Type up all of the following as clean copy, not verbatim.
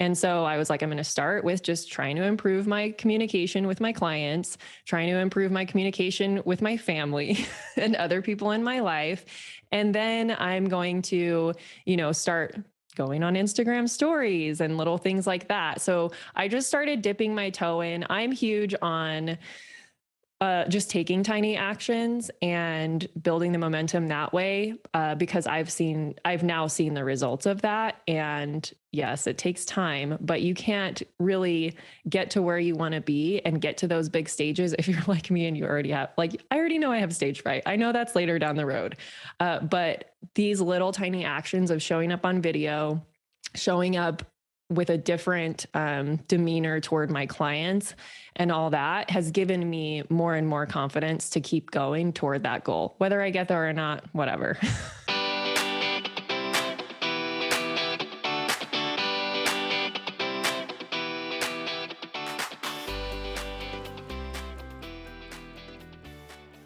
And so I was like, I'm going to start with just trying to improve my communication with my clients, trying to improve my communication with my family and other people in my life. And then I'm going to, start going on Instagram stories and little things like that. So I just started dipping my toe in. I'm huge on just taking tiny actions and building the momentum that way, because I've now seen the results of that. And yes, it takes time, but you can't really get to where you want to be and get to those big stages if you're like me and you already have, like, I already know I have stage fright. I know that's later down the road. But these little tiny actions of showing up on video, showing up with a different demeanor toward my clients and all that has given me more and more confidence to keep going toward that goal, whether I get there or not, whatever.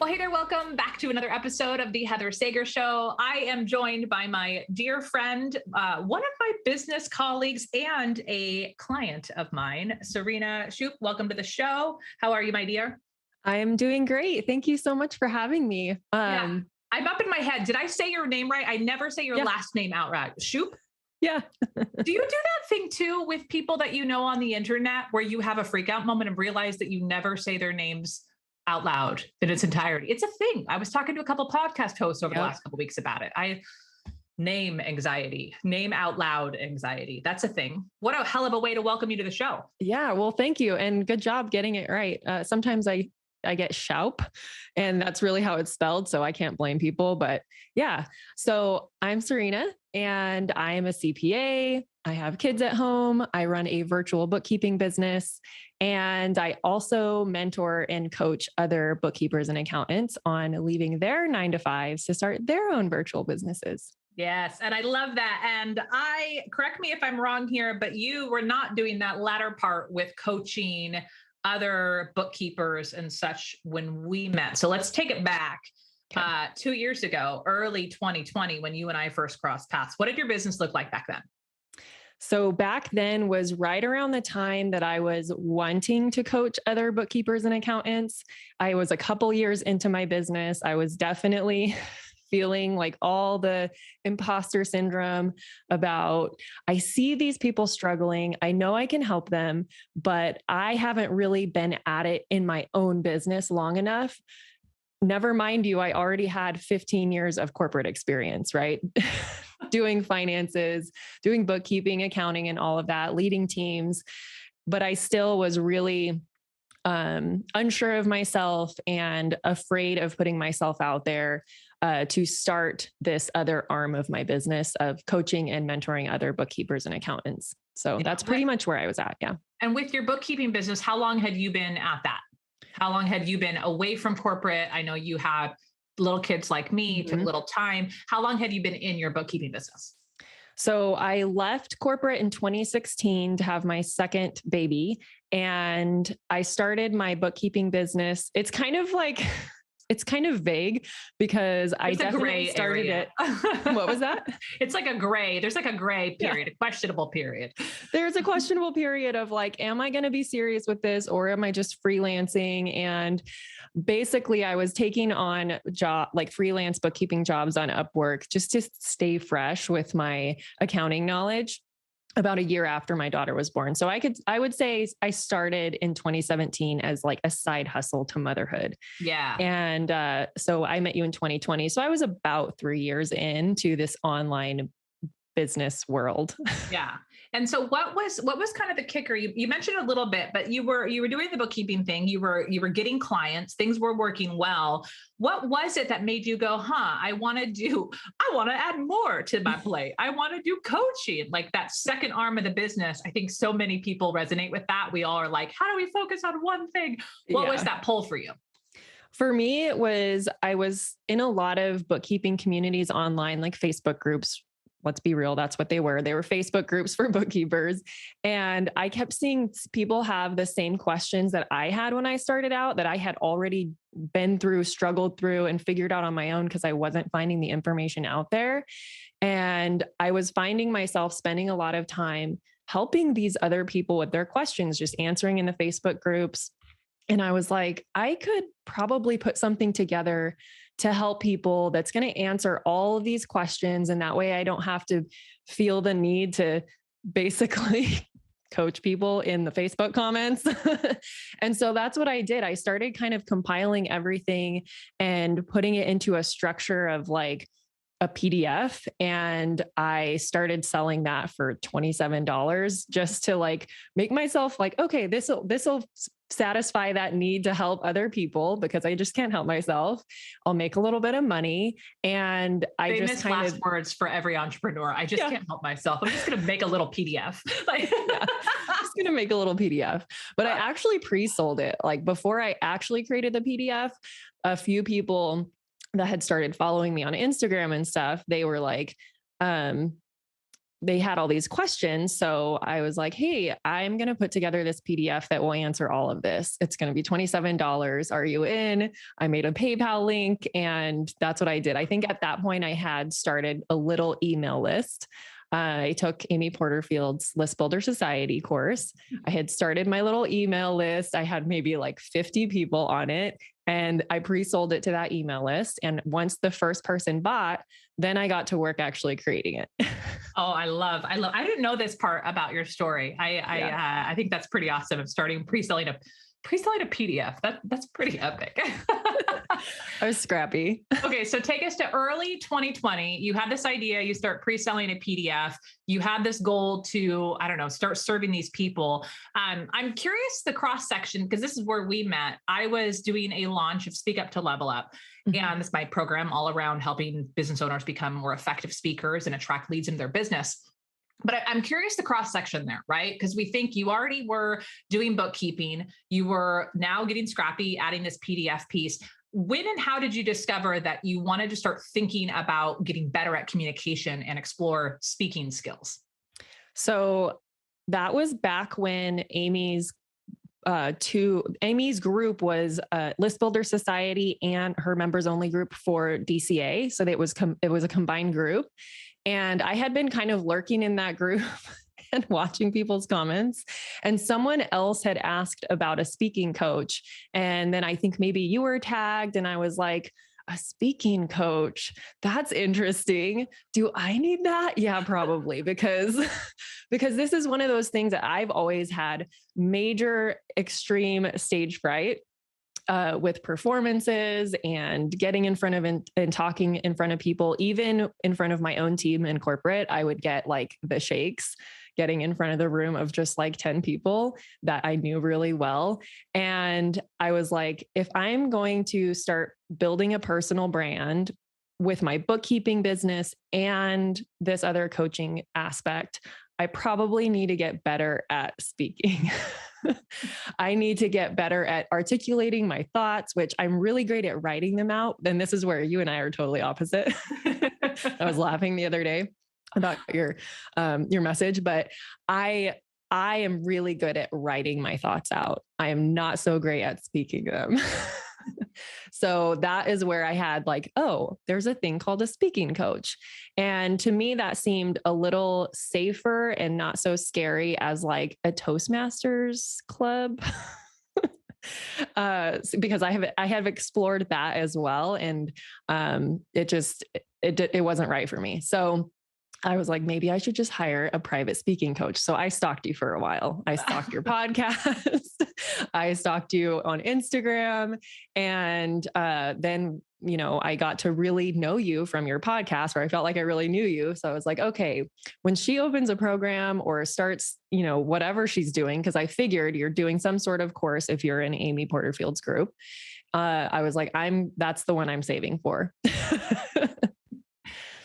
Well, hey there, welcome back to another episode of the Heather Sager Show. I am joined by my dear friend, one of my business colleagues and a client of mine, Serena Shoup. Welcome to the show. How are you, my dear? I am doing great. Thank you so much for having me. Yeah, I'm up in my head. Did I say your name right? I never say your Yeah. last name outright. Shoup? Yeah. Do you do that thing too with people that you know on the internet where you have a freak out moment and realize that you never say their names out loud in its entirety? It's a thing. I was talking to a couple podcast hosts over the Yep. last couple weeks about it. Name anxiety, name out loud anxiety. That's a thing. What a hell of a way to welcome you to the show. Yeah. Well, thank you. And good job getting it right. Sometimes I get Shoup and that's really how it's spelled. So I can't blame people, but yeah. So I'm Serena and I am a CPA. I have kids at home. I run a virtual bookkeeping business and I also mentor and coach other bookkeepers and accountants on leaving their 9 to 5s to start their own virtual businesses. Yes. And I love that. And correct me if I'm wrong here, but you were not doing that latter part with coaching other bookkeepers and such when we met. So let's take it back 2 years ago, early 2020, when you and I first crossed paths. What did your business look like back then? So back then was right around the time that I was wanting to coach other bookkeepers and accountants. I was a couple years into my business. I was definitely feeling like all the imposter syndrome about, I see these people struggling. I know I can help them, but I haven't really been at it in my own business long enough. Never mind you, I already had 15 years of corporate experience, right? Doing finances, doing bookkeeping, accounting, and all of that, leading teams. But I still was really unsure of myself and afraid of putting myself out there to start this other arm of my business of coaching and mentoring other bookkeepers and accountants. So that's pretty much where I was at. Yeah. And with your bookkeeping business, how long had you been at that? How long had you been away from corporate? I know you had little kids like me, took a little time. How long had you been in your bookkeeping business? So I left corporate in 2016 to have my second baby, and I started my bookkeeping business. It's kind of vague because I definitely started it. What was that? It's like there's like a gray period, a questionable period. There's a questionable period of like, am I going to be serious with this or am I just freelancing? And basically I was taking on freelance bookkeeping jobs on Upwork just to stay fresh with my accounting knowledge about a year after my daughter was born. So I would say I started in 2017 as like a side hustle to motherhood. Yeah. And so I met you in 2020. So I was about 3 years into this online business world. Yeah. And so what was kind of the kicker? You mentioned a little bit, but you were doing the bookkeeping thing. You were getting clients, things were working well. What was it that made you go, I want to add more to my plate. I want to do coaching, like that second arm of the business. I think so many people resonate with that. We all are like, how do we focus on one thing? What was that pull for you? For me, I was in a lot of bookkeeping communities online, like Facebook groups. Let's be real. That's what they were. They were Facebook groups for bookkeepers. And I kept seeing people have the same questions that I had when I started out, that I had already been through, struggled through, and figured out on my own because I wasn't finding the information out there. And I was finding myself spending a lot of time helping these other people with their questions, just answering in the Facebook groups. And I was like, I could probably put something together to help people that's going to answer all of these questions. And that way I don't have to feel the need to basically coach people in the Facebook comments. And so that's what I did. I started kind of compiling everything and putting it into a structure of like a PDF, and I started selling that for $27 just to like make myself like, okay, this will satisfy that need to help other people because I just can't help myself. I'll make a little bit of money, and I just Famous kind last of, words for every entrepreneur. I just yeah, can't help myself. I'm just going to make a little PDF. Like, yeah, just gonna make a little PDF. But I actually pre-sold it. Like before I actually created the PDF, a few people that had started following me on Instagram and stuff, they were like, um, they had all these questions. So I was like, hey, I'm going to put together this PDF that will answer all of this. It's going to be $27. Are you in? I made a PayPal link, and that's what I did. I think at that point I had started a little email list. I took Amy Porterfield's List Builder Society course. I had started my little email list. I had maybe like 50 people on it, and I pre-sold it to that email list. And once the first person bought, then I got to work actually creating it. oh, I didn't know this part about your story. Yeah. I think that's pretty awesome. Of starting pre-selling a PDF. That's pretty epic. I was scrappy. Okay, so take us to early 2020. You had this idea, you start pre-selling a PDF. You had this goal to, I don't know, start serving these people. I'm curious the cross section, because this is where we met. I was doing a launch of Speak Up to Level Up. And this is my program all around helping business owners become more effective speakers and attract leads into their business. But I'm curious the cross section there, right? Because we think you already were doing bookkeeping. You were now getting scrappy, adding this PDF piece. When and how did you discover that you wanted to start thinking about getting better at communication and explore speaking skills? So that was back when Amy's group was List Builder Society and her members only group for DCA. So it was a combined group. And I had been kind of lurking in that group and watching people's comments. And someone else had asked about a speaking coach. And then I think maybe you were tagged, and I was like, a speaking coach. That's interesting. Do I need that? Yeah, probably, because this is one of those things that I've always had major extreme stage fright. With performances and getting in front of and talking in front of people, even in front of my own team in corporate, I would get like the shakes getting in front of the room of just like 10 people that I knew really well. And I was like, if I'm going to start building a personal brand with my bookkeeping business and this other coaching aspect, I probably need to get better at speaking. I need to get better at articulating my thoughts, which I'm really great at writing them out. Then this is where you and I are totally opposite. I was laughing the other day about your message, but I am really good at writing my thoughts out. I am not so great at speaking them. So that is where I had like, oh, there's a thing called a speaking coach. And to me, that seemed a little safer and not so scary as like a Toastmasters club. Because I have explored that as well. And it wasn't right for me. So I was like, maybe I should just hire a private speaking coach. So I stalked you for a while. I stalked your podcast. I stalked you on Instagram. And then, I got to really know you from your podcast, where I felt like I really knew you. So I was like, okay, when she opens a program or starts, whatever she's doing, because I figured you're doing some sort of course if you're in Amy Porterfield's group. I was like, that's the one I'm saving for.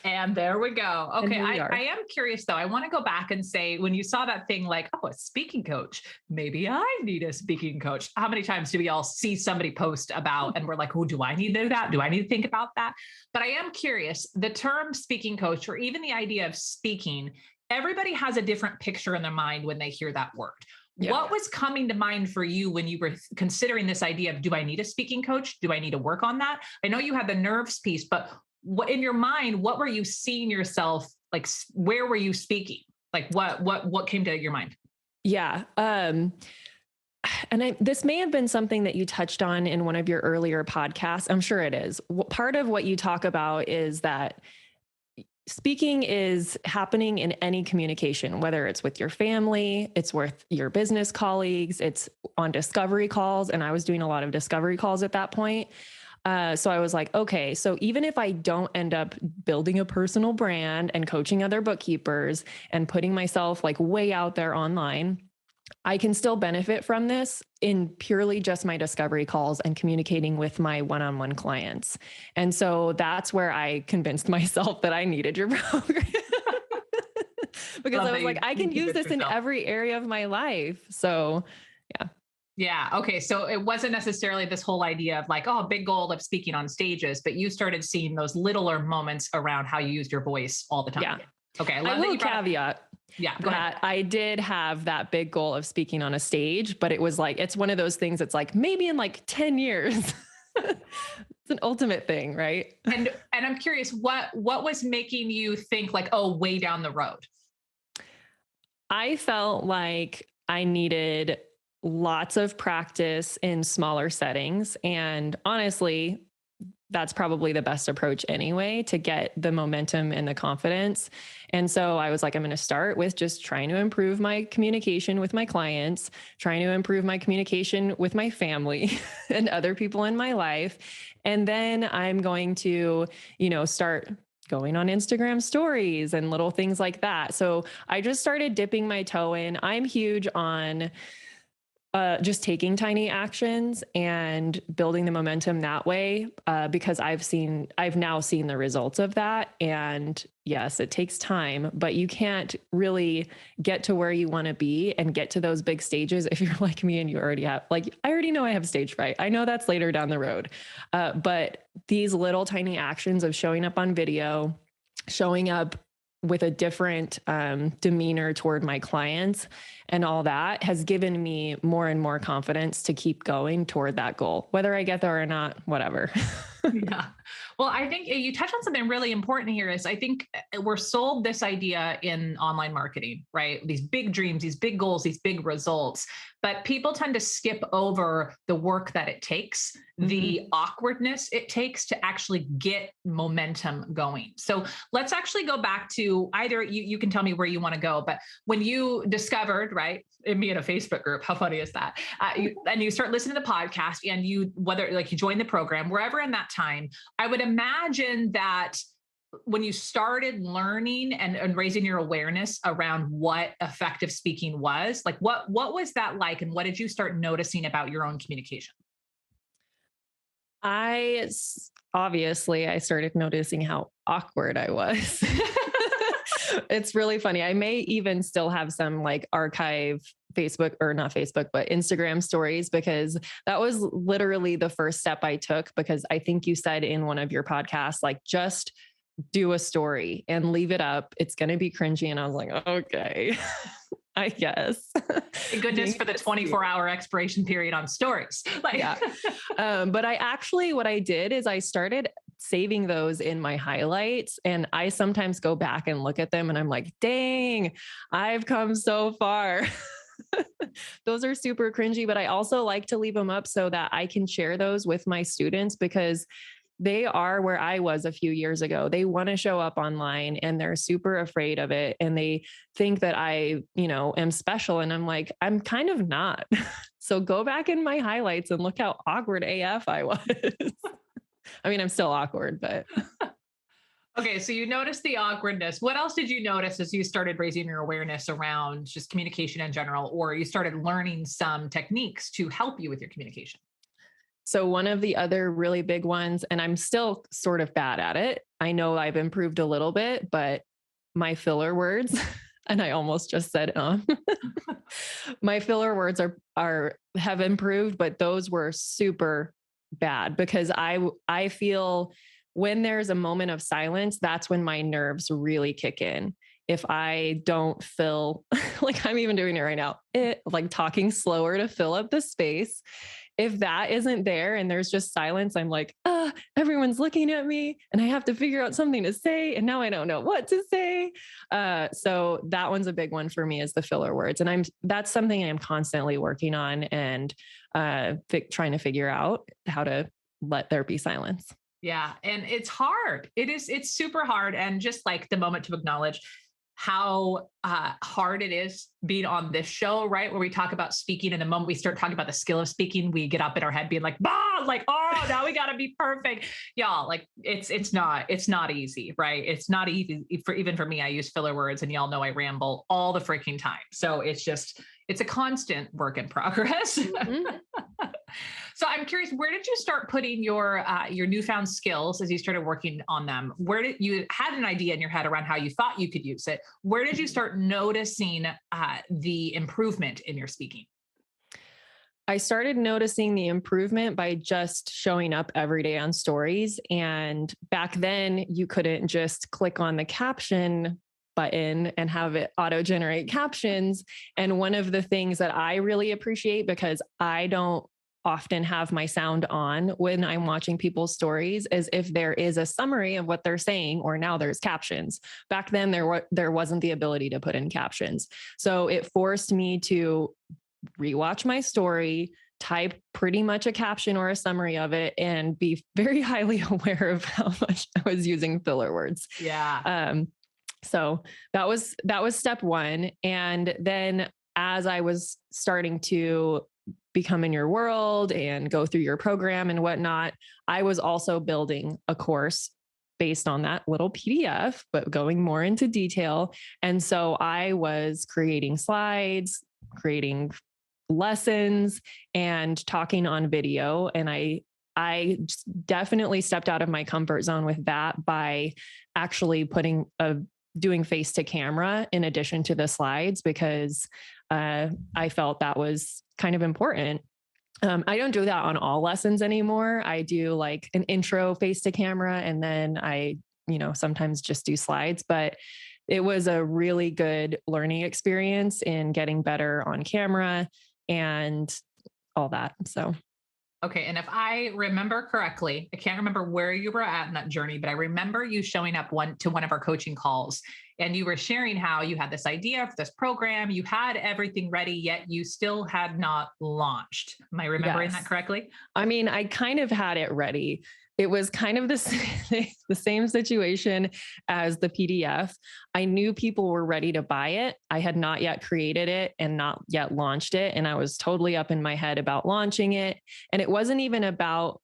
And there we go. Okay. I am curious though. I want to go back and say, when you saw that thing like, oh, a speaking coach, maybe I need a speaking coach. How many times do we all see somebody post about, and we're like, oh, do I need to do that? Do I need to think about that? But I am curious, the term speaking coach, or even the idea of speaking, everybody has a different picture in their mind when they hear that word. Yeah. What was coming to mind for you when you were considering this idea of, do I need a speaking coach? Do I need to work on that? I know you had the nerves piece, but what in your mind, what were you seeing yourself, like, where were you speaking? Like what came to your mind? Yeah. This may have been something that you touched on in one of your earlier podcasts. I'm sure it is. Part of what you talk about is that speaking is happening in any communication, whether it's with your family, it's with your business colleagues, it's on discovery calls. And I was doing a lot of discovery calls at that point. So I was like, okay, so even if I don't end up building a personal brand and coaching other bookkeepers and putting myself like way out there online, I can still benefit from this in purely just my discovery calls and communicating with my one-on-one clients. And so that's where I convinced myself that I needed your program. Because Love I that was like, I you can use convinced this in yourself. every area of my life. So yeah. Yeah. Okay. So it wasn't necessarily this whole idea of like, oh, big goal of speaking on stages, but you started seeing those littler moments around how you used your voice all the time. Yeah. Okay. I I love that will you brought up. caveat Yeah. Go ahead. that I did have that big goal of speaking on a stage, but it was like, it's one of those things that's like maybe in like 10 years. It's an ultimate thing, right? And I'm curious, what was making you think like, oh, way down the road? I felt like I needed lots of practice in smaller settings. And honestly, that's probably the best approach anyway to get the momentum and the confidence. And so I was like, I'm going to start with just trying to improve my communication with my clients, trying to improve my communication with my family and other people in my life. And then I'm going to, start going on Instagram stories and little things like that. So I just started dipping my toe in. I'm huge on just taking tiny actions and building the momentum that way, because I've now seen the results of that. And yes, it takes time, but you can't really get to where you want to be and get to those big stages if you're like me and you already have, like, I already know I have stage fright. I know that's later down the road. But these little tiny actions of showing up on video, showing up with a different demeanor toward my clients and all that has given me more and more confidence to keep going toward that goal. Whether I get there or not, whatever. Yeah. Well, I think you touched on something really important here is I think we're sold this idea in online marketing, right? These big dreams, these big goals, these big results, but people tend to skip over the work that it takes, the awkwardness it takes to actually get momentum going. So let's actually go back to either you can tell me where you want to go, but when you discovered, right, me in a Facebook group, how funny is that? And you start listening to the podcast and whether like you join the program, wherever in that time, I would imagine that when you started learning and raising your awareness around what effective speaking was, like what was that like? And what did you start noticing about your own communication? Obviously I started noticing how awkward I was. It's really funny. I may even still have some like archive Facebook or not Facebook, but Instagram stories, because that was literally the first step I took, because I think you said in one of your podcasts, like, just do a story and leave it up. It's going to be cringy. And I was like, okay, I guess. Thank goodness for the 24-hour expiration period on stories. Like, yeah. But what I did is I started saving those in my highlights, and I sometimes go back and look at them and I'm like, dang, I've come so far. Those are super cringy, but I also like to leave them up so that I can share those with my students, because they are where I was a few years ago. They want to show up online and they're super afraid of it. And they think that I, am special. And I'm like, I'm kind of not. So go back in my highlights and look how awkward AF I was. I mean, I'm still awkward, but. Okay, so you noticed the awkwardness. What else did you notice as you started raising your awareness around just communication in general, or you started learning some techniques to help you with your communication? So one of the other really big ones, and I'm still sort of bad at it. I know I've improved a little bit, but my filler words, and I almost just said, my filler words have improved, but those were super bad, because I feel when there's a moment of silence, that's when my nerves really kick in. If I don't fill, like I'm even doing it right now, like talking slower to fill up the space. if that isn't there and there's just silence, I'm like, everyone's looking at me and I have to figure out something to say. And now I don't know what to say. So that one's a big one for me is the filler words. And that's something I'm constantly working on and trying to figure out how to let there be silence. Yeah. And it's hard. It's super hard. And just like the moment to acknowledge how hard it is being on this show, right? Where we talk about speaking, and the moment we start talking about the skill of speaking, we get up in our head being like, bah, like, oh, now we got to be perfect. Y'all, like it's not easy, right? It's not easy for even for me. I use filler words and y'all know I ramble all the freaking time. So it's a constant work in progress. Mhm. So I'm curious, where did you start putting your newfound skills as you started working on them? Where did you had an idea in your head around how you thought you could use it? Where did you start noticing the improvement in your speaking? I started noticing the improvement by just showing up every day on stories. And back then, you couldn't just click on the caption button and have it auto generate captions. And one of the things that I really appreciate, because I don't often have my sound on when I'm watching people's stories, is if there is a summary of what they're saying, or now there's captions. Back then, there wasn't the ability to put in captions. So it forced me to rewatch my story, type pretty much a caption or a summary of it, and be very highly aware of how much I was using filler words. Yeah. So that was step one. And then as I was starting to become in your world and go through your program and whatnot, I was also building a course based on that little PDF, but going more into detail. And so I was creating slides, creating lessons, and talking on video. And I definitely stepped out of my comfort zone with that by actually doing face to camera in addition to the slides, because I felt that was kind of important. I don't do that on all lessons anymore. I do like an intro face to camera, and then I, sometimes just do slides, but it was a really good learning experience in getting better on camera and all that. So, Okay. And if I remember correctly, I can't remember where you were at in that journey, but I remember you showing up to one of our coaching calls, and you were sharing how you had this idea for this program, you had everything ready, yet you still had not launched. Am I remembering that yes. correctly? I mean, I kind of had it ready. It was kind of the the same situation as the PDF. I knew people were ready to buy it. I had not yet created it and not yet launched it. And I was totally up in my head about launching it. And it wasn't even about,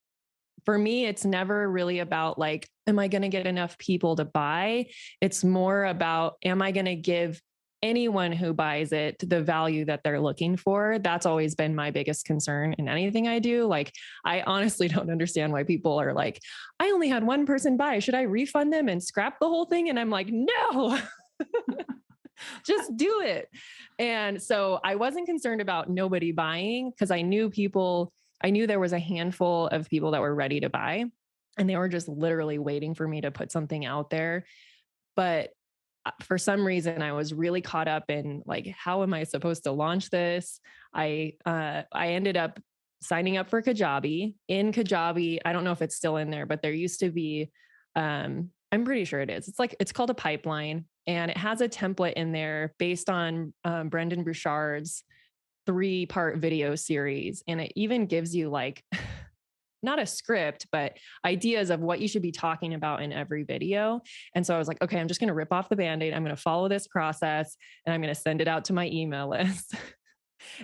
for me, it's never really about like, am I going to get enough people to buy? It's more about, am I going to give anyone who buys it the value that they're looking for? That's always been my biggest concern in anything I do. Like, I honestly don't understand why people are like, I only had one person buy. Should I refund them and scrap the whole thing? And I'm like, no, just do it. And so I wasn't concerned about nobody buying, because I knew there was a handful of people that were ready to buy, and they were just literally waiting for me to put something out there. But for some reason, I was really caught up in like, how am I supposed to launch this? I ended up signing up for Kajabi. In Kajabi, I don't know if it's still in there, but there used to be, I'm pretty sure it is. It's called a pipeline, and it has a template in there based on Brendan Bouchard's 3-part video series. And it even gives you like, not a script, but ideas of what you should be talking about in every video. And so I was like, okay, I'm just going to rip off the Band-Aid. I'm going to follow this process, and I'm going to send it out to my email list.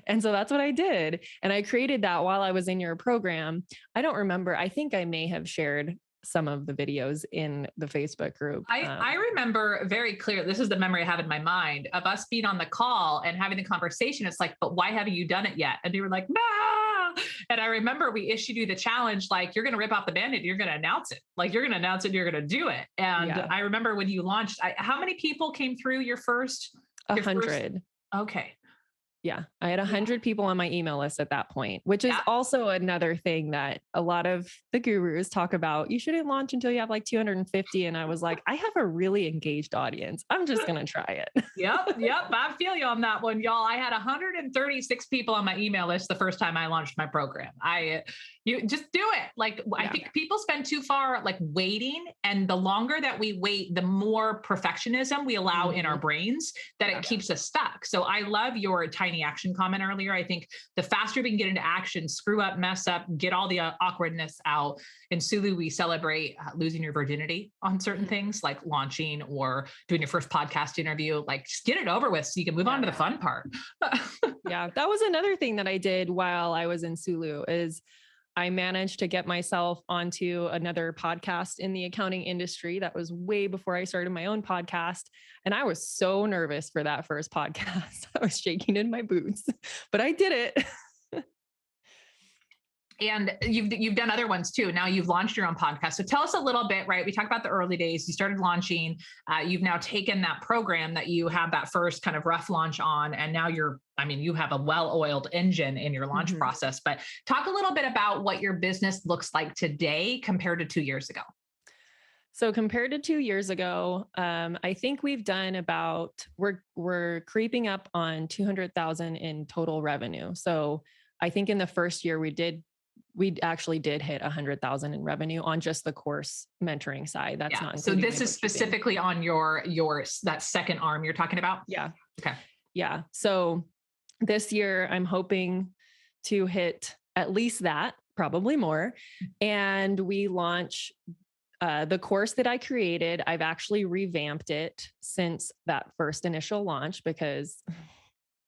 And so that's what I did. And I created that while I was in your program. I don't remember. I think I may have shared some of the videos in the Facebook group. I remember very clear. This is the memory I have in my mind of us being on the call and having the conversation. It's like, but why haven't you done it yet? And you were like, no. And I remember we issued you the challenge, like, you're going to rip off the Band-Aid, you're going to announce it. Like, you're going to announce it, you're going to do it. And Yeah. I remember when you launched, how many people came through your first? 100. Okay. Yeah. I had Yeah. 100 people on my email list at that point, which is Yeah. also another thing that a lot of the gurus talk about. You shouldn't launch until you have like 250. And I was like, I have a really engaged audience. I'm just going to try it. Yep. I feel you on that one, y'all. I had 136 people on my email list the first time I launched my program. You just do it. Like, I Yeah. think people spend too far like waiting, and the longer that we wait, the more perfectionism we allow in our Mhm. brains that it Yeah. keeps us stuck. So I love your tiny action comment earlier. I think the faster we can get into action, screw up, mess up, get all the awkwardness out. In Sulu, we celebrate losing your virginity on certain Mhm. things like launching or doing your first podcast interview. Like, just get it over with so you can move on Yeah. to the fun part. Yeah. That was another thing that I did while I was in Sulu is I managed to get myself onto another podcast in the accounting industry. That was way before I started my own podcast. And I was so nervous for that first podcast. I was shaking in my boots, but I did it. And you've done other ones too. Now you've launched your own podcast. So tell us a little bit, right? We talked about the early days. You started launching. You've now taken that program that you have that first kind of rough launch on, and now you have a well-oiled engine in your launch Mhm. process. But talk a little bit about what your business looks like today compared to 2 years ago. So compared to 2 years ago, I think we've done we're creeping up on 200,000 in total revenue. So I think in the first year we actually did hit 100,000 in revenue on just the course mentoring side. That's Yeah. not So including my this is bookkeeping. specifically on your that second arm you're talking about. Yeah. Okay. Yeah. So this year I'm hoping to hit at least that, probably more. And we launch the course that I created. I've actually revamped it since that first initial launch because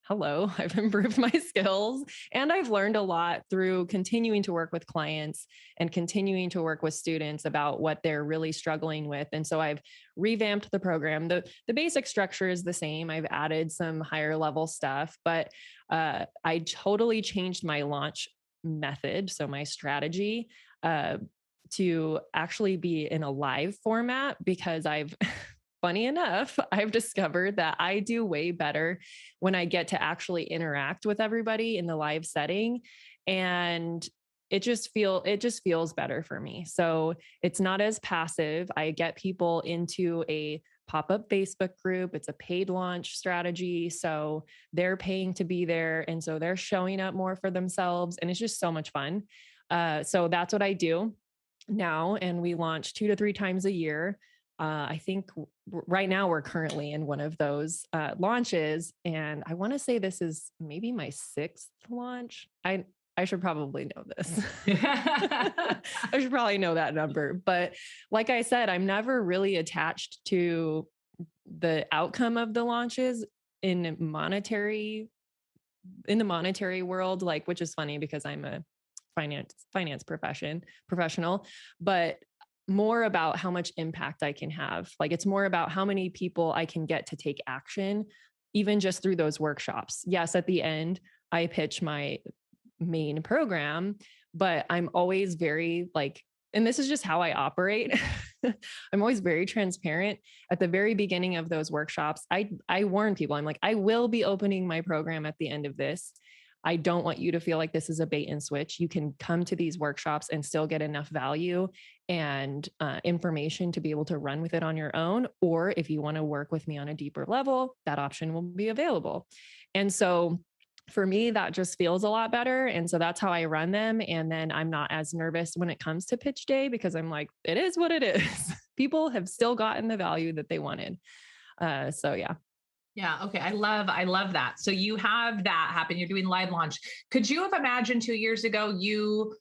hello, I've improved my skills and I've learned a lot through continuing to work with clients and continuing to work with students about what they're really struggling with. And so I've revamped the program. The basic structure is the same. I've added some higher level stuff, but I totally changed my launch method. So my strategy uh, to actually be in a live format because funny enough, I've discovered that I do way better when I get to actually interact with everybody in the live setting. And it just feels better for me. So it's not as passive. I get people into a pop-up Facebook group. It's a paid launch strategy. So they're paying to be there. And so they're showing up more for themselves. And it's just so much fun. So that's what I do now. And we launch 2 to 3 times a year. I think right now we're currently in one of those launches, and I want to say this is maybe my sixth launch. I should probably know this. I should probably know that number, but like I said, I'm never really attached to the outcome of the launches in monetary in the monetary world, like which is funny because I'm a finance professional, but more about how much impact I can have. Like it's more about how many people I can get to take action, even just through those workshops. Yes, at the end, I pitch my main program, but I'm always very like, and this is just how I operate. I'm always very transparent. At the very beginning of those workshops, I warn people, I'm like, I will be opening my program at the end of this. I don't want you to feel like this is a bait and switch. You can come to these workshops and still get enough value and information to be able to run with it on your own. Or if you want to work with me on a deeper level, that option will be available. And so for me, that just feels a lot better. And so that's how I run them. And then I'm not as nervous when it comes to pitch day because I'm like, it is what it is. People have still gotten the value that they wanted. So yeah. Yeah. Okay. I love that. So you have that happen. You're doing live launch. Could you have imagined 2 years ago you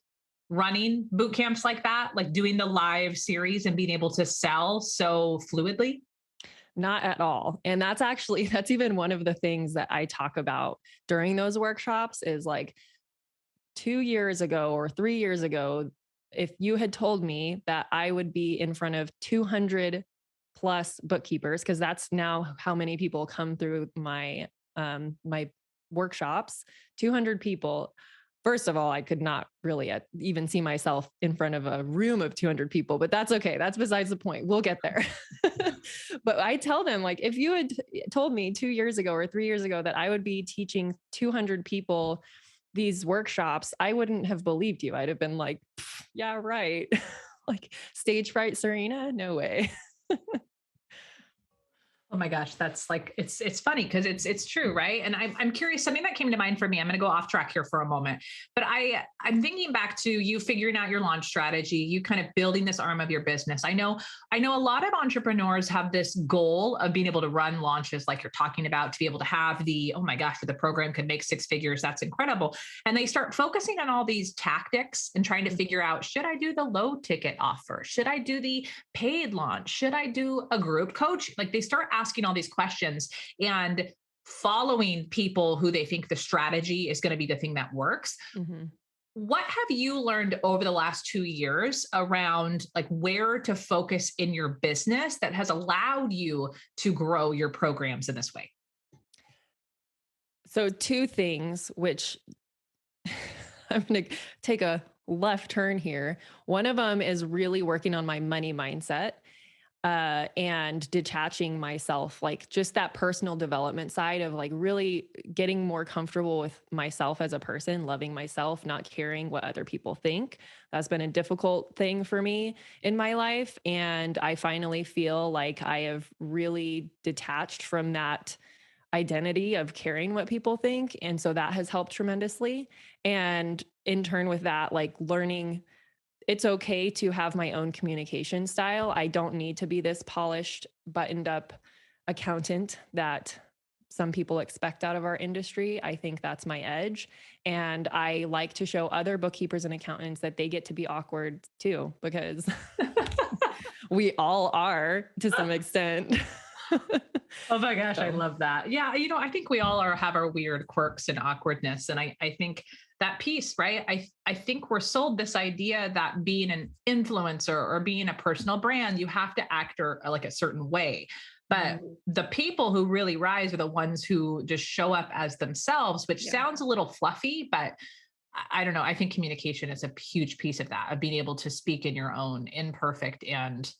running boot camps like that, like doing the live series and being able to sell so fluidly? Not at all. And that's actually, that's even one of the things that I talk about during those workshops is like 2 years ago or 3 years ago, if you had told me that I would be in front of 200 plus bookkeepers, because that's now how many people come through my workshops, 200 people, First of all, I could not really even see myself in front of a room of 200 people, but that's okay. That's besides the point. We'll get there. But I tell them, like, if you had told me 2 years ago or 3 years ago that I would be teaching 200 people these workshops, I wouldn't have believed you. I'd have been like, yeah, right. Like, stage fright, Serena? No way. Oh my gosh, that's like it's funny because it's true, right? And I'm curious. Something that came to mind for me. I'm going to go off track here for a moment, but I'm thinking back to you figuring out your launch strategy, you kind of building this arm of your business. I know a lot of entrepreneurs have this goal of being able to run launches, like you're talking about, to be able to have the oh my gosh, the program could make six figures. That's incredible, and they start focusing on all these tactics and trying to figure out, should I do the low ticket offer? Should I do the paid launch? Should I do a group coach? Like they start asking all these questions and following people who they think the strategy is going to be the thing that works. Mhm. What have you learned over the last 2 years around like where to focus in your business that has allowed you to grow your programs in this way? So, two things, which I'm going to take a left turn here. One of them is really working on my money mindset, and detaching myself, like just that personal development side of like really getting more comfortable with myself as a person, loving myself, not caring what other people think. That's been a difficult thing for me in my life. And I finally feel like I have really detached from that identity of caring what people think. And so that has helped tremendously. And in turn with that, like learning it's okay to have my own communication style. I don't need to be this polished, buttoned up accountant that some people expect out of our industry. I think that's my edge. And I like to show other bookkeepers and accountants that they get to be awkward too, because we all are to some extent. Oh my gosh, I So, love that. Yeah, I think we all have our weird quirks and awkwardness. And I think that piece, right? I think we're sold this idea that being an influencer or being a personal brand, you have to act or like a certain way. But mhm, the people who really rise are the ones who just show up as themselves, which yeah. sounds a little fluffy, but I don't know. I think communication is a huge piece of that, of being able to speak in your own imperfect and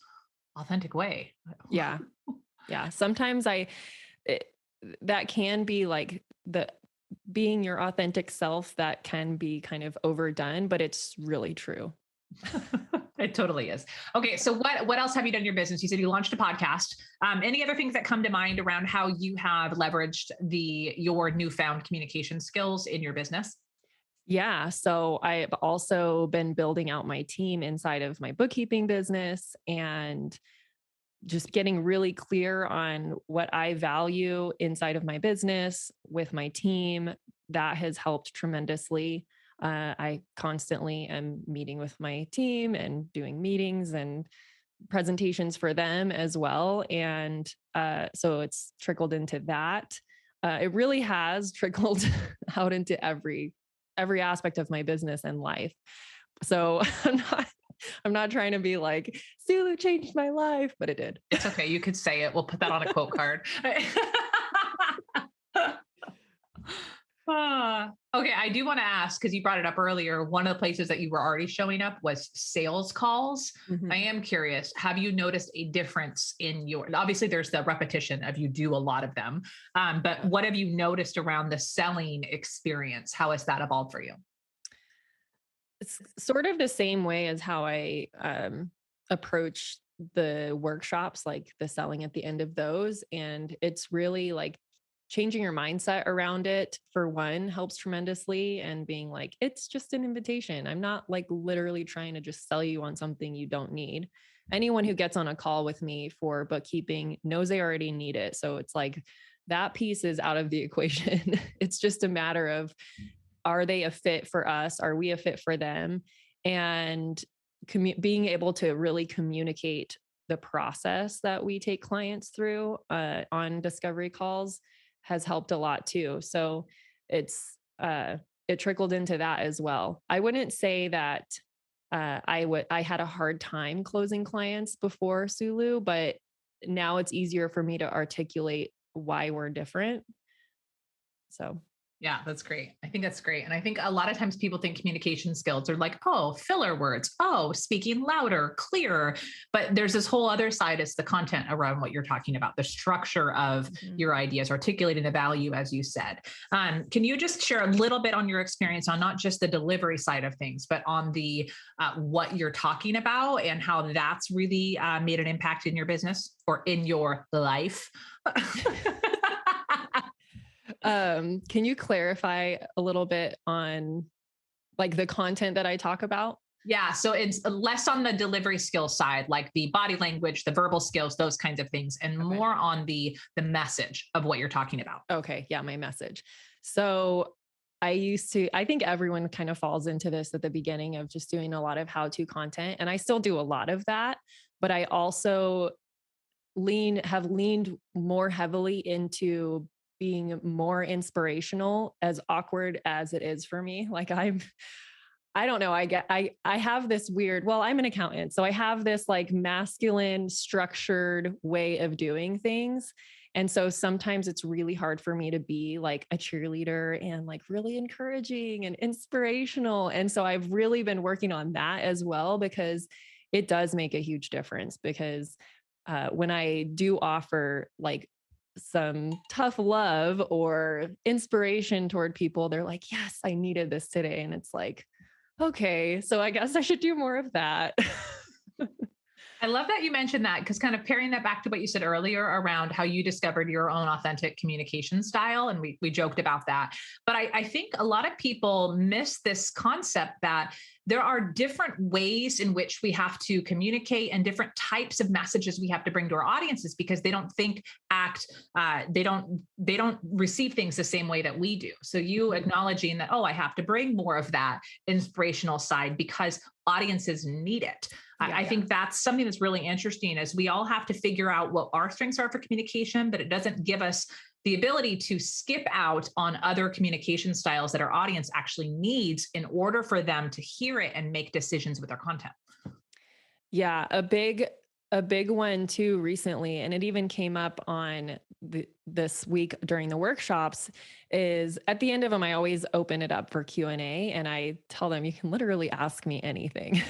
authentic way. Yeah. Yeah. Sometimes it, that can be like the being your authentic self that can be kind of overdone, but it's really true. It totally is. Okay, so what else have you done in your business? You said you launched a podcast. Any other things that come to mind around how you have leveraged your newfound communication skills in your business? Yeah. So I've also been building out my team inside of my bookkeeping business and just getting really clear on what I value inside of my business with my team. That has helped tremendously. I constantly am meeting with my team and doing meetings and presentations for them as well. And so it's trickled into that. It really has trickled out into every aspect of my business and life. So I'm not trying to be like, Sulu changed my life, but it did. It's okay. You could say it. We'll put that on a quote card. Okay, I do want to ask because you brought it up earlier. One of the places that you were already showing up was sales calls. I Mhm. am curious, have you noticed a difference in your, obviously, there's the repetition of you do a lot of them, but Yeah. what have you noticed around the selling experience? How has that evolved for you? It's sort of the same way as how I approach the workshops, like the selling at the end of those. And it's really like changing your mindset around it, for one, helps tremendously. And being like, it's just an invitation. I'm not like literally trying to just sell you on something you don't need. Anyone who gets on a call with me for bookkeeping knows they already need it. So it's like that piece is out of the equation. It's just a matter of, are they a fit for us? Are we a fit for them? And being able to really communicate the process that we take clients through on discovery calls has helped a lot too. So it's it trickled into that as well. I wouldn't say that I had a hard time closing clients before Sulu, but now it's easier for me to articulate why we're different. So Yeah, that's great. I think that's great. And I think a lot of times people think communication skills are like, oh, filler words, oh, speaking louder, clearer. But there's this whole other side, is the content around what you're talking about, the structure of Mhm. your ideas, articulating the value, as you said. Can you just share a little bit on your experience on not just the delivery side of things, but on the what you're talking about and how that's really made an impact in your business or in your life? Can you clarify a little bit on like the content that I talk about? Yeah, so it's less on the delivery skill side, like the body language, the verbal skills, those kinds of things, and Okay. more on the message of what you're talking about. Okay. Yeah, my message. So I think everyone kind of falls into this at the beginning of just doing a lot of how to content. And I still do a lot of that, but I also have leaned more heavily into being more inspirational, as awkward as it is for me. Like I don't know. I have this weird, well, I'm an accountant. So I have this like masculine structured way of doing things. And so sometimes it's really hard for me to be like a cheerleader and like really encouraging and inspirational. And so I've really been working on that as well, because it does make a huge difference. Because when I do offer like some tough love or inspiration toward people, they're like, yes, I needed this today. And it's like, okay, so I guess I should do more of that. I love that you mentioned that, because kind of pairing that back to what you said earlier around how you discovered your own authentic communication style. And we joked about that. But I think a lot of people miss this concept that there are different ways in which we have to communicate and different types of messages we have to bring to our audiences, because they don't think, act, they don't receive things the same way that we do. So you acknowledging that, oh, I have to bring more of that inspirational side because audiences need it. I Yeah. think that's something that's really interesting, as we all have to figure out what our strengths are for communication, but it doesn't give us the ability to skip out on other communication styles that our audience actually needs in order for them to hear it and make decisions with their content. Yeah, a big one too recently, and it even came up on this week during the workshops, is at the end of them I always open it up for Q&A and I tell them you can literally ask me anything.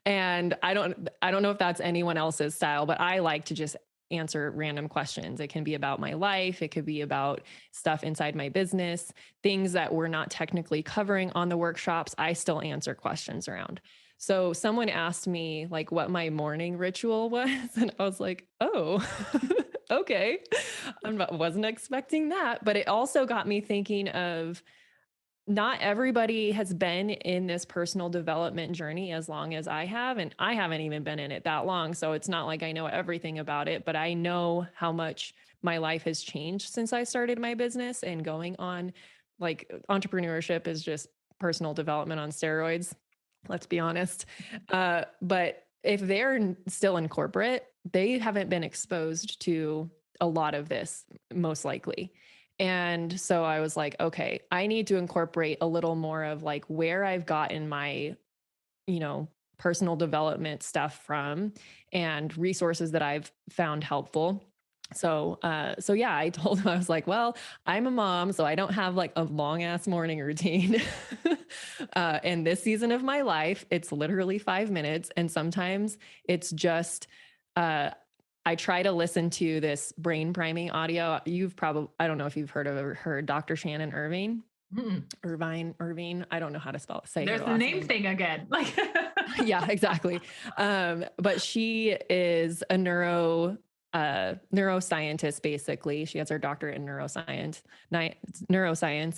And I don't know if that's anyone else's style, but I like to just answer random questions. It can be about my life, it could be about stuff inside my business, things that we're not technically covering on the workshops, I still answer questions around. So someone asked me like what my morning ritual was, and I was like, "Oh, okay." Wasn't expecting that, but it also got me thinking of not everybody has been in this personal development journey as long as I have, and I haven't even been in it that long, so it's not like I know everything about it, but I know how much my life has changed since I started my business, and going on like entrepreneurship is just personal development on steroids, let's be honest. But if they're still in corporate, they haven't been exposed to a lot of this, most likely. And so I was like, okay, I need to incorporate a little more of like where I've gotten my, you know, personal development stuff from and resources that I've found helpful. So yeah, I told him, I was like, well, I'm a mom, so I don't have like a long ass morning routine. And this season of my life, it's literally 5 minutes. And sometimes it's just, uh, I try to listen to this brain priming audio. I don't know if you've heard of her, Dr. Shannon Irving, Mm. Irvine. I don't know how to say her There's the last name name, but thing again. Like, yeah, exactly. But she is a neuroscientist, basically. She has her doctorate in neuroscience,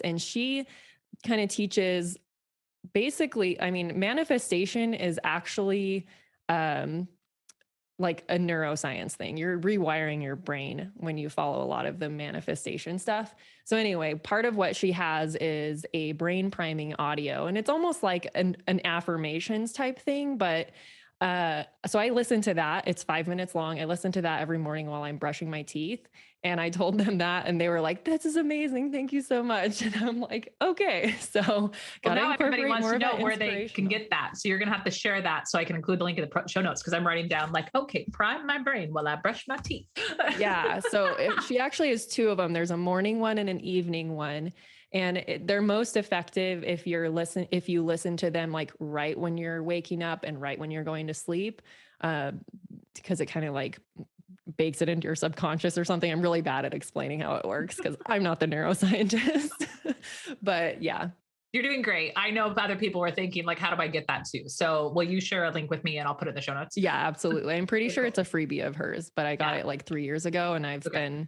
and she kind of teaches basically, I mean, manifestation is actually um, like a neuroscience thing. You're rewiring your brain when you follow a lot of the manifestation stuff. So anyway, part of what she has is a brain priming audio, and it's almost like an affirmations type thing, but so I listen to that. It's 5 minutes long. I listen to that every morning while I'm brushing my teeth. And I told them that, and they were like, "This is amazing. Thank you so much." And I'm like, "Okay." So well, gotta now everybody incorporate wants more to of know that where they can inspirational. get that. So you're going to have to share that so I can include the link in the show notes, because I'm writing down like, okay, prime my brain while I brush my teeth. Yeah. So she actually has two of them. There's a morning one and an evening one. And they're most effective if you listen to them like right when you're waking up and right when you're going to sleep, uh, because it kind of like bakes it into your subconscious or something. I'm really bad at explaining how it works because I'm not the neuroscientist. But yeah, You're doing great. I know other people were thinking like, how do I get that too? So will you share a link with me and I'll put it in the show notes? yeah, absolutely. I'm pretty Okay, sure cool. it's a freebie of hers, but I got Yeah. it like 3 years ago and I've Okay. been,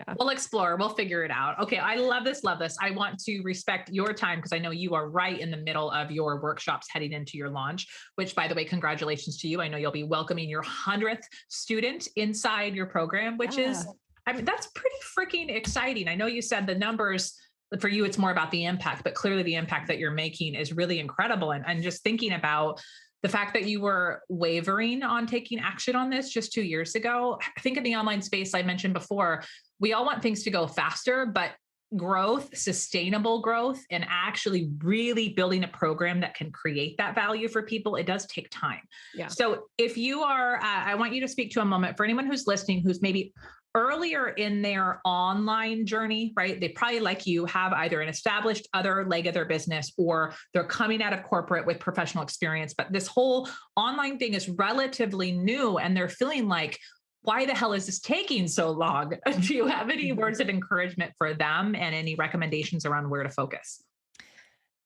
yeah. We'll explore. We'll figure it out. Okay. I love this. Love this. I want to respect your time because I know you are right in the middle of your workshops heading into your launch, which, by the way, congratulations to you. I know you'll be welcoming your 100th student inside your program, which is, Yeah. I mean, that's pretty freaking exciting. I know you said the numbers, but for you, it's more about the impact, but clearly the impact that you're making is really incredible. And just thinking about the fact that you were wavering on taking action on this just 2 years ago. I think in the online space I mentioned before, we all want things to go faster, but growth, sustainable growth, and actually really building a program that can create that value for people, it does take time. Yeah. So if you are, I want you to speak to a moment for anyone who's listening, who's maybe earlier in their online journey, right? They probably, like you, have either an established other leg of their business or they're coming out of corporate with professional experience. But this whole online thing is relatively new and they're feeling like, why the hell is this taking so long? Do you have any Mhm. words of encouragement for them and any recommendations around where to focus?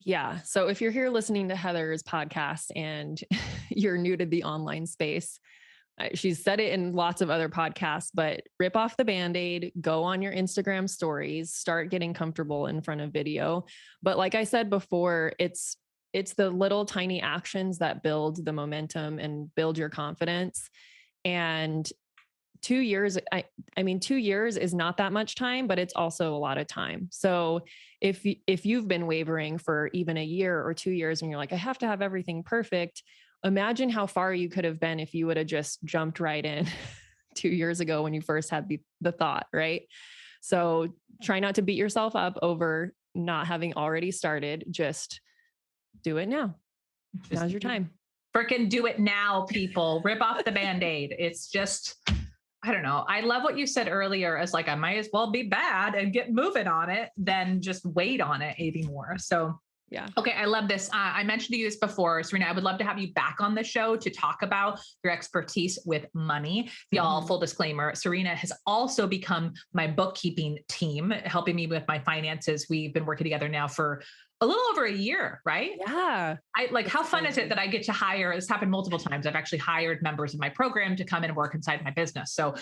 Yeah. So if you're here listening to Heather's podcast and you're new to the online space, she's said it in lots of other podcasts, but rip off the band-aid, go on your Instagram stories, start getting comfortable in front of video. But like I said before, it's the little tiny actions that build the momentum and build your confidence. And 2 years, I mean, 2 years is not that much time, but it's also a lot of time. So if you've been wavering for even a year or 2 years and you're like, I have to have everything perfect, imagine how far you could have been if you would have just jumped right in 2 years ago when you first had the thought, right? So try not to beat yourself up over not having already started. Just do it now. Just Now's your time. freaking do it now, people. Rip off the band-aid. It's just, I don't know. I love what you said earlier as like, I might as well be bad and get moving on it than just wait on it anymore. So Yeah. okay, I love this. I mentioned to you this before, Serena. I would love to have you back on the show to talk about your expertise with money. Y'all, Mhm. full disclaimer, Serena has also become my bookkeeping team, helping me with my finances. We've been working together now for a little over a year, right? Yeah. I like, That's how fun is it crazy. that I get to hire? This happened multiple times. I've actually hired members of my program to come in and work inside my business. So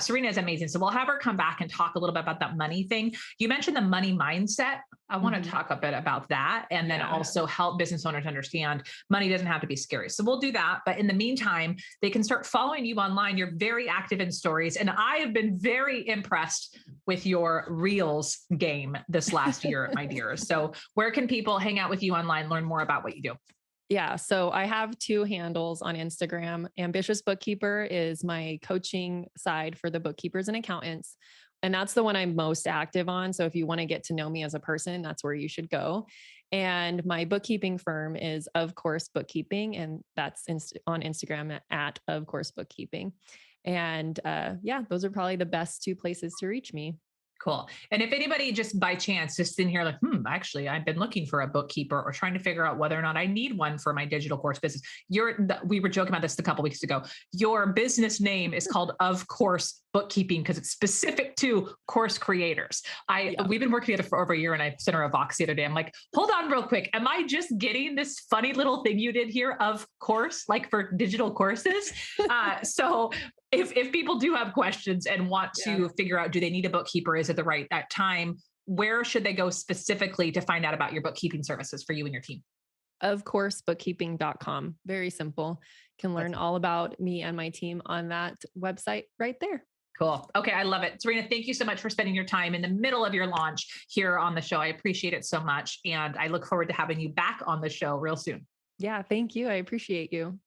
Serena is amazing. So we'll have her come back and talk a little bit about that money thing. You mentioned the money mindset. I want to Mhm. talk a bit about that and then Yeah. also help business owners understand money doesn't have to be scary. So we'll do that. But in the meantime, they can start following you online. You're very active in stories. And I have been very impressed with your Reels game this last year, my dear. So where can people hang out with you online, learn more about what you do? Yeah. So I have two handles on Instagram. Ambitious Bookkeeper is my coaching side for the bookkeepers and accountants. And that's the one I'm most active on. So if you want to get to know me as a person, that's where you should go. And my bookkeeping firm is Of Course Bookkeeping. And that's on Instagram at Of Course Bookkeeping. And yeah, those are probably the best two places to reach me. Cool. And if anybody just by chance is in here like, actually, I've been looking for a bookkeeper or trying to figure out whether or not I need one for my digital course business. We were joking about this a couple weeks ago. Your business name is called Of Course Bookkeeping because it's specific to course creators. Yeah. We've been working together for over a year and I sent her a Vox the other day. I'm like, hold on real quick. Am I just getting this funny little thing you did here, of course, like for digital courses? So if people do have questions and want Yeah. to figure out, do they need a bookkeeper? Is it the right time? Where should they go specifically to find out about your bookkeeping services for you and your team? Ofcoursebookkeeping.com. Very simple. Can That's learn all about me and my team on that website right there. cool. Okay. I love it. Serena, thank you so much for spending your time in the middle of your launch here on the show. I appreciate it so much. And I look forward to having you back on the show real soon. Yeah, thank you. I appreciate you.